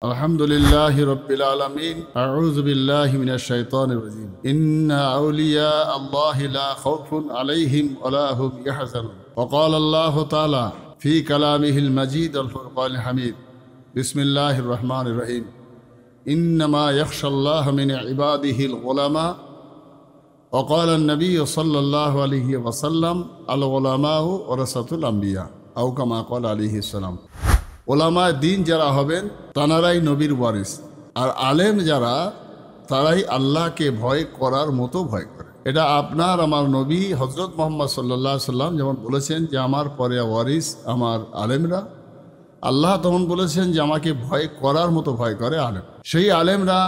Alhamdulillahi Rabbil Alameen. A'udhu billahi minash shaitanir rajim. Inna awliya Allahi la khawfun alayhim wa la hum yahzanun. Wa qala Allahu ta'ala fi kalamihil majid al-furqanil hamid. Bismillahir rahmanir rahim. Innama yakhsha Allah min ibadihi al-ulama. Wa qala an-nabiy sallallahu alayhi wa sallam al-ulama'u warasatul anbiya. Aw kama qala alayhi salam. ওলামায়ে দ্বীন যারা হবেন তানারাই নবীর ওয়ারিস, আর আলেম যারা তারাই আল্লাহকে ভয় করার মতো ভয় করে। এটা আপনার আমার নবী হযরত মুহাম্মদ সাল্লাল্লাহু আলাইহি সাল্লাম যেমন বলেছেন যে আমার পরে ওয়ারিস আমার আলেমরা, আল্লাহ তখন বলেছেন যে আমাকে ভয় করার মতো ভয় করে আলেম। সেই আলেমরা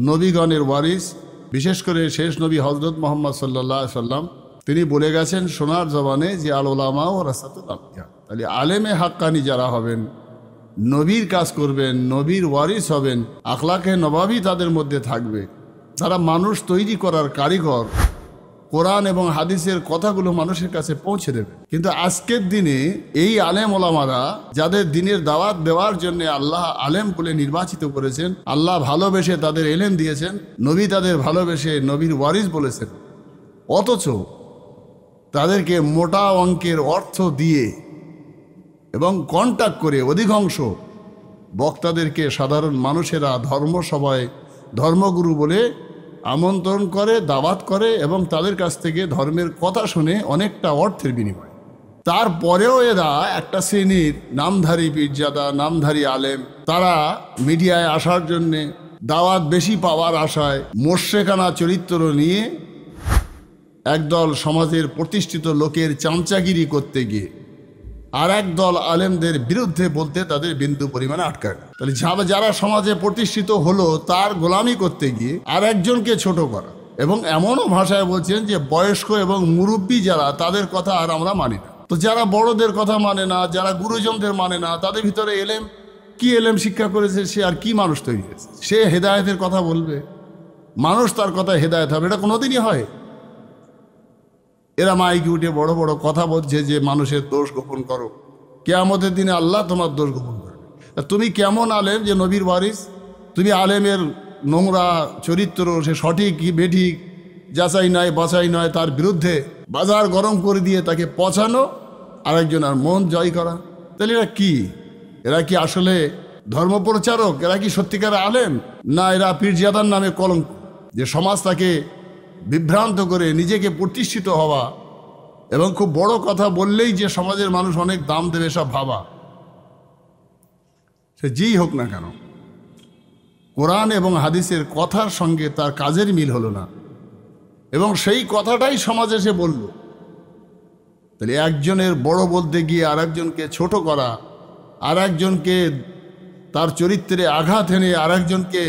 নবীগণের ওয়ারিস, বিশেষ করে শেষ নবী হযরত মুহাম্মদ সাল্লাল্লাহু আলাইহি সাল্লাম তিনি বলে গেছেন সোনার জবানে যে আল উলামা ওয়ারাসাতুল আমবিয়া। তাহলে আলেমে হাক্কানি যারা হবেন, নবীর কাজ করবেন, নবীর ওয়ারিস হবেন, আখলাকে নবাবী তাদের মধ্যে থাকবে, তারা মানুষ তৈরি করার কারিগর, কোরআন এবং হাদিসের কথাগুলো মানুষের কাছে পৌঁছে দেবে। কিন্তু আজকের দিনে এই আলেম ওলামারা যাদের দিনের দাওয়াত দেওয়ার জন্য আল্লাহ আলেম বলে নির্বাচিত করেছেন, আল্লাহ ভালোবেসে তাদের এলেম দিয়েছেন, নবী তাদের ভালোবেসে নবীর ওয়ারিস বলেছেন, অথচ তাদেরকে মোটা অঙ্কের অর্থ দিয়ে এবং কন্ট্যাক্ট করে অধিকাংশ বক্তাদেরকে সাধারণ মানুষেরা ধর্মসভায় ধর্মগুরু বলে আমন্ত্রণ করে, দাওয়াত করে এবং তাদের কাছ থেকে ধর্মের কথা শুনে অনেকটা অর্থের বিনিময়। তারপরেও এরা একটা শ্রেণীর নামধারী পীরজাদা, নামধারী আলেম, তারা মিডিয়ায় আসার জন্যে দাওয়াত বেশি পাওয়ার আশায় মোশেখানা চরিত্র নিয়ে একদল সমাজের প্রতিষ্ঠিত লোকের চামচাগিরি করতে গিয়ে আর একদল আলেমদের বিরুদ্ধে বলতে তাদের বিন্দু পরিমাণে আটকায় না। তাহলে যারা সমাজে প্রতিষ্ঠিত হলো তার গোলামি করতে গিয়ে আর একজনকে ছোট করা, এবং এমনও ভাষায় বলছেন যে বয়স্ক এবং মুরব্বী যারা তাদের কথা আর আমরা মানি না। তো যারা বড়দের কথা মানে না, যারা গুরুজনদের মানে না, তাদের ভিতরে এলেম কি এলেম শিক্ষা করেছে, সে আর কি মানুষ তৈরি হয়েছে? সে হেদায়েতের কথা বলবে, মানুষ তার কথা হেদায়েত হবে, এটা কোনোদিনই হয়? এরা মাইকে উঠে বড় বড় কথা বলছে যে মানুষের দোষ গোপন করো, কিয়ামতের দিনে আল্লাহ তোমার দোষ গোপন করবে। তুমি কেমন আলেম যে নবীর ওয়ারিস? তুমি আলেমের নোংরা চরিত্র, সে সঠিক কি বেঠিক যাচাই নয় বাছাই নয়, তার বিরুদ্ধে বাজার গরম করে দিয়ে তাকে পচানো, আরেকজন আর মন জয় করা। তাহলে এরা কি? এরা কি আসলে ধর্মপ্রচারক? এরা কি সত্যিকার আলেম? না, এরা পীরজাদার নামে কলঙ্ক, যে সমাজ তাকে বিভ্রান্ত করে নিজেকে প্রতিষ্ঠিত হওয়া এবং খুব বড় কথা বললেই যে সমাজের মানুষ অনেক দাম দেবে সব ভাবা। সে যেই হোক না কেন, কোরআন এবং হাদিসের কথার সঙ্গে তার কাজের মিল হলো না, এবং সেই কথাটাই সমাজে সে বলল। তাহলে একজনের বড় বলতে গিয়ে আর একজনকে ছোট করা, আর একজনকে তার চরিত্রে আঘাত এনে আর একজনকে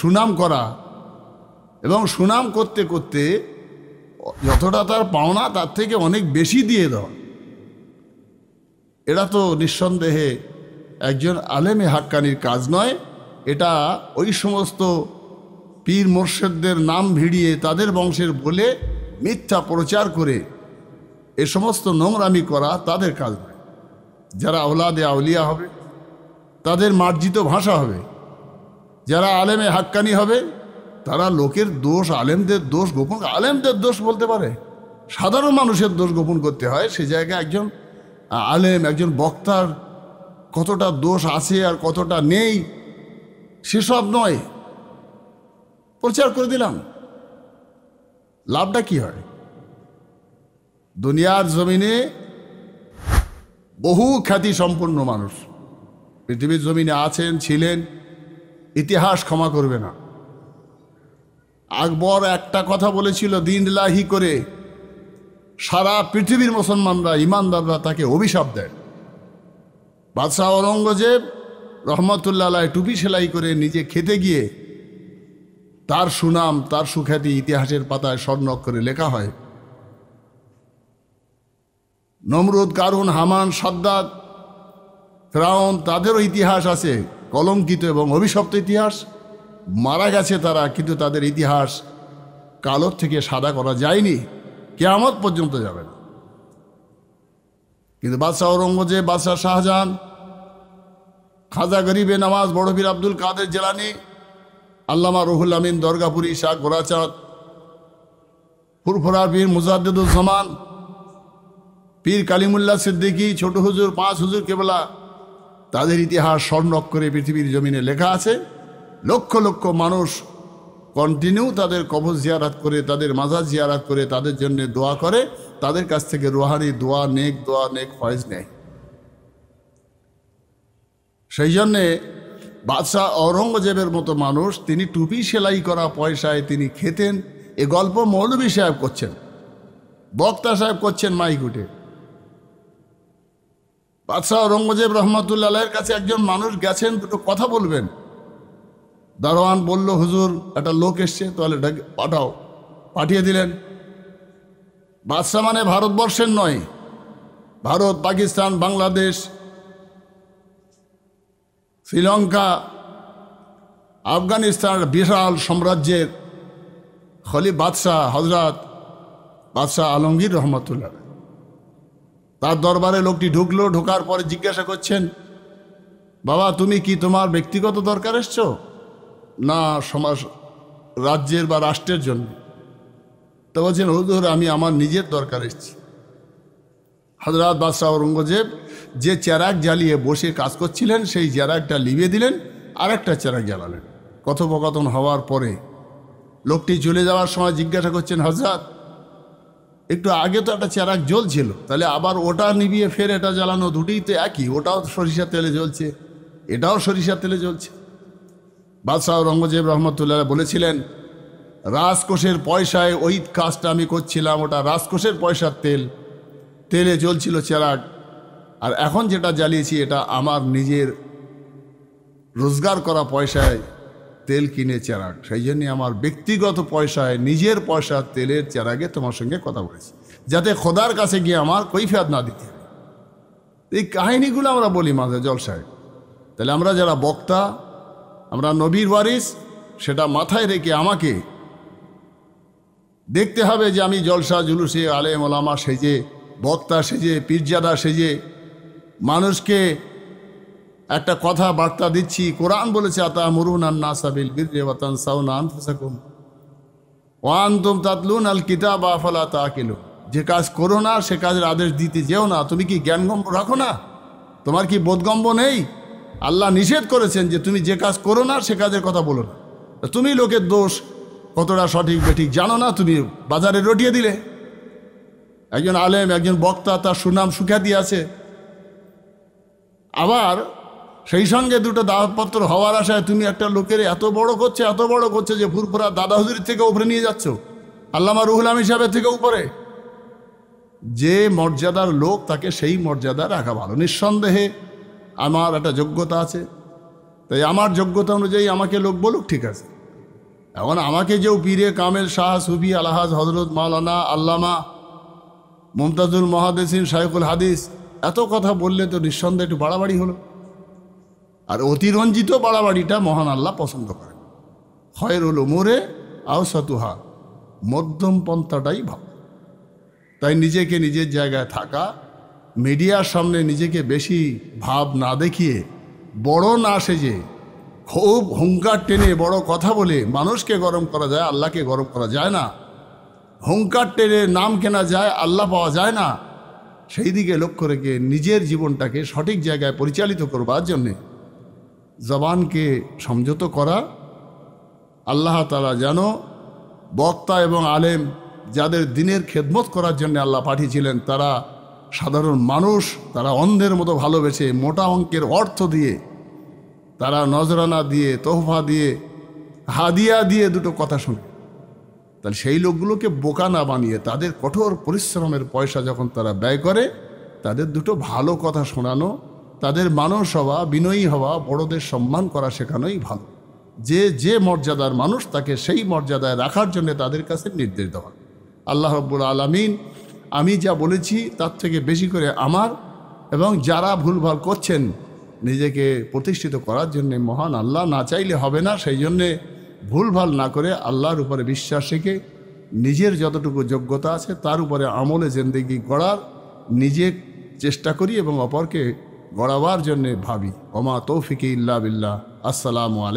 সুনাম করা, এবং সুনাম করতে করতে যতটা তার পাওনা তার থেকে অনেক বেশি দিয়ে দেওয়া, এটা তো নিঃসন্দেহে একজন আলেমে হাক্কানির কাজ নয়। এটা ওই সমস্ত পীর মোর্শেদদের নাম ভিড়িয়ে তাদের বংশের বলে মিথ্যা প্রচার করে এ সমস্ত নোংরামি করা তাদের কাজ নয়। যারা আওলাদে আউলিয়া হবে তাদের মার্জিত ভাষা হবে, যারা আলেমে হাক্কানি হবে তারা লোকের দোষ, আলেমদের দোষ গোপন, আলেমদের দোষ বলতে পারে, সাধারণ মানুষের দোষ গোপন করতে হয়। সে জায়গায় একজন আলেম, একজন বক্তার কতটা দোষ আছে আর কতটা নেই সেসব নয়, প্রচার করে দিলাম, লাভটা কি হয়? দুনিয়ার জমিনে বহু খ্যাতি সম্পন্ন মানুষ পৃথিবীর জমিনে আছেন, ছিলেন, ইতিহাস ক্ষমা করবে না। আকবর একটা কথা বলেছিল, দিন লাহি করে সারা পৃথিবীর মুসলমানরা, ইমানদাররা তাকে অভিশাপ দেয়। বাদশাহ ঔরঙ্গজেব রহমতুল্লাহ আলাইহি টুপি সেলাই করে নিজে খেতে গিয়ে তার সুনাম, তার সুখ্যাতি ইতিহাসের পাতায় স্বর্ণ অক্ষরে লেখা হয়। নমরুদ, কারুন, হামান, সাদ্দাত, ফিরআউন, তাদেরও ইতিহাস আছে কলঙ্কিত এবং অভিশপ্ত ইতিহাস। মারা গেছে তারা, কিন্তু তাদের ইতিহাস কালোর থেকে সাদা করা যায়নি, কিয়ামত পর্যন্ত যাবে না। কিন্তু বাদশাহ ঔরঙ্গজেব, বাদশাহ শাহজাহান, খাজা গরিবে নামাজ বড় পীর আব্দুল কাদের জেলানি, আল্লামা রুহুল আমিন দরগাপুরি, শাহ গোরাচাঁদ, ফুরফুরার পীর মুজাদ্দিদুজ্জামান, পীর কালিমুল্লাহ সিদ্দিকী, ছোট হুজুর, 5 হুজুর কেবলা, তাদের ইতিহাস স্বর্ণ অক্ষরে পৃথিবীর জমিনে লেখা আছে। লক্ষ লক্ষ মানুষ কন্টিনিউ তাদের কবর জিয়ারাত করে, তাদের মাজার জিয়ারাত করে, তাদের জন্য দোয়া করে, তাদের কাছ থেকে রুহানি দোয়া, নেক ফয়েজ নেয়। সেই জন্যে বাদশাহ ঔরঙ্গজেবের মতো মানুষ, তিনি টুপি সেলাই করা পয়সায় তিনি খেতেন। এ গল্প মৌলভী সাহেব করছেন, বক্তা সাহেব করছেন মাইক উঠে। বাদশাহ ঔরঙ্গজেব রহমতুল্লাহ আলাইহির কাছে একজন মানুষ গেছেন, দুটো কথা বলবেন। দারোয়ান বলল, হুজুর একটা লোক এসছে, তাহলে পাঠাও। পাঠিয়ে দিলেন। বাদশাহ মানে ভারতবর্ষের নয়, ভারত, পাকিস্তান, বাংলাদেশ, শ্রীলঙ্কা, আফগানিস্তান বিশাল সাম্রাজ্যের খলিফা বাদশাহ হজরত বাদশাহ আলমগীর রহমতুল্লাহ। তার দরবারে লোকটি ঢুকলো। ঢোকার পরে জিজ্ঞাসা করছেন, বাবা তুমি কি তোমার ব্যক্তিগত দরকার এসছো, না সমাজ রাজ্যের বা রাষ্ট্রের জন্য? তো বলছেন, হুজুর আমি আমার নিজের দরকার এসেছি। হযরত বাদশাহ ঔরঙ্গজেব যে চেরাগ জ্বালিয়ে বসে কাজ করছিলেন, সেই চেরাগটা লিভিয়ে দিলেন, আর একটা চেরাগ জ্বালালেন। কথোপকথন হওয়ার পরে লোকটি চলে যাওয়ার সময় জিজ্ঞাসা করছেন, হযরত একটু আগে তো একটা চেরাগ জ্বলছিল, তাহলে আবার ওটা নিভিয়ে ফের এটা জ্বালানো, দুটোই তো একই, ওটাও সরিষার তেলে জ্বলছে, এটাও সরিষার তেলে জ্বলছে। বাদশাহ ঔরঙ্গজেব রহমতুল্লাহ বলেছিলেন, রাজকোষের পয়সায় ওই কাজটা আমি করছিলাম, ওটা রাজকোষের পয়সার তেলে জ্বলছিল চেরাগ, আর এখন যেটা জ্বালিয়েছি এটা আমার নিজের রোজগার করা পয়সায় তেল কিনে চেরাগ, সেই জন্যে আমার ব্যক্তিগত পয়সায় নিজের পয়সার তেলের চেরাগে তোমার সঙ্গে কথা বলেছি, যাতে খোদার কাছে গিয়ে আমার কৈফিয়ত না দিতে হয়। এই কাহিনীগুলো আমরা বলি মাঝে জলসায়। তাহলে আমরা যারা বক্তা, আমরা নবীর ওয়ারিস, সেটা মাথায় রেখে আমাকে দেখতে হবে যে আমি জলসা জুলুসে আলেম ওলামা সেজে, বক্তা সেজে, পীরজাদা সেজে মানুষকে একটা কথা বার্তা দিচ্ছি। কোরআন বলেছে, আতামুরুনা আন-নাসা বিল বিররি ওয়া তানসাউনা আনফুসাকুম ওয়া আনতুম তাতলুনা আল কিতাবা আফালা তাকিলুন। যে কাজ করো না সে কাজের আদেশ দিতে যেও না। তুমি কি জ্ঞানগম্ব রাখো না? তোমার কি বোধগম্ব নেই? আল্লাহ নিষেধ করেছেন যে তুমি যে কাজ করো না সে কাজের কথা বলো না। তুমি লোকের দোষ কতটা সঠিক বেঠিক জানো না, তুমি বাজারে রটিয়ে দিলে। একজন আলেম, একজন বক্তা, তার সুনাম সুখ্যাতি আছে, আবার সেই সঙ্গে দুটো দাওয়াতপত্র হওয়ার আশায় তুমি একটা লোকের এত বড় করছে যে ফুরফুরা দাদা হুজুরের থেকে উপরে নিয়ে যাচ্ছ, আল্লামা রুহুল আমিন সাহেবের থেকে উপরে। যে মর্যাদার লোক তাকে সেই মর্যাদা রাখা ভালো। নিঃসন্দেহে আমার একটা যোগ্যতা আছে, তাই আমার যোগ্যতা অনুযায়ী আমাকে লোক বলুক, ঠিক আছে। এখন আমাকে যেও পীরে কামেল শাহ সুফি আলহাজ হজরত মাওলানা আল্লামা মুমতাজুল মুহাদ্দিসিন শাইখুল হাদিস এত কথা বললে তো নিঃসন্দেহে একটু বাড়াবাড়ি হলো। আর অতিরঞ্জিত বাড়াবাড়িটা মহান আল্লাহ পছন্দ করেন। খয়রুল উমুরে আওসাতুহা, মধ্যম পন্থাটাই ভালো। তাই নিজেকে নিজের জায়গায় থাকা, মিডিয়ার সামনে নিজেকে বেশি ভাব না দেখিয়ে, বড় না সেজে, খুব হুঙ্কার টেনে বড় কথা বলে মানুষকে গরম করা যায়, আল্লাহকে গরম করা যায় না। হুঙ্কার টেনে নাম কেনা যায়, আল্লাহ পাওয়া যায় না। সেই দিকে লক্ষ্য রেখে নিজের জীবনটাকে সঠিক জায়গায় পরিচালিত করবার জন্যে জবানকে সংযত করা। আল্লাহ তাআলা যেন বক্তা এবং আলেম যাদের দিনের খেদমত করার জন্য আল্লাহ পাঠিয়েছিলেন, তারা সাধারণ মানুষ, তারা অন্ধের মতো ভালোবেসে মোটা অঙ্কের অর্থ দিয়ে, তারা নজরানা দিয়ে, তোহফা দিয়ে, হাদিয়া দিয়ে দুটো কথা শুনে, তাহলে সেই লোকগুলোকে বোকা না বানিয়ে তাদের কঠোর পরিশ্রমের পয়সা যখন তারা ব্যয় করে, তাদের দুটো ভালো কথা শোনানো, তাদের মানুষ হওয়া, বিনয়ী হওয়া, বড়দের সম্মান করা শেখানোই ভালো। যে মর্যাদার মানুষ তাকে সেই মর্যাদায় রাখার জন্য তাদের কাছে নির্দেশ দেওয়া। আল্লাহ রাব্বুল আলামিন আমি যা বলেছি তার থেকে বেশি করে আমার এবং যারা ভুলভাল করছেন নিজেকে প্রতিষ্ঠিত করার জন্যে, মহান আল্লাহ না চাইলে হবে না, সেই জন্যে ভুলভাল না করে আল্লাহর উপরে বিশ্বাস রেখে নিজের যতটুকু যোগ্যতা আছে তার উপরে আমলে জিন্দেগি গড়ার নিজে চেষ্টা করি এবং অপরকে গড়াবার জন্য ভাবি। ওমা তৌফিকি ইল্লা বিল্লাহ। আসসালামু আলাইকুম।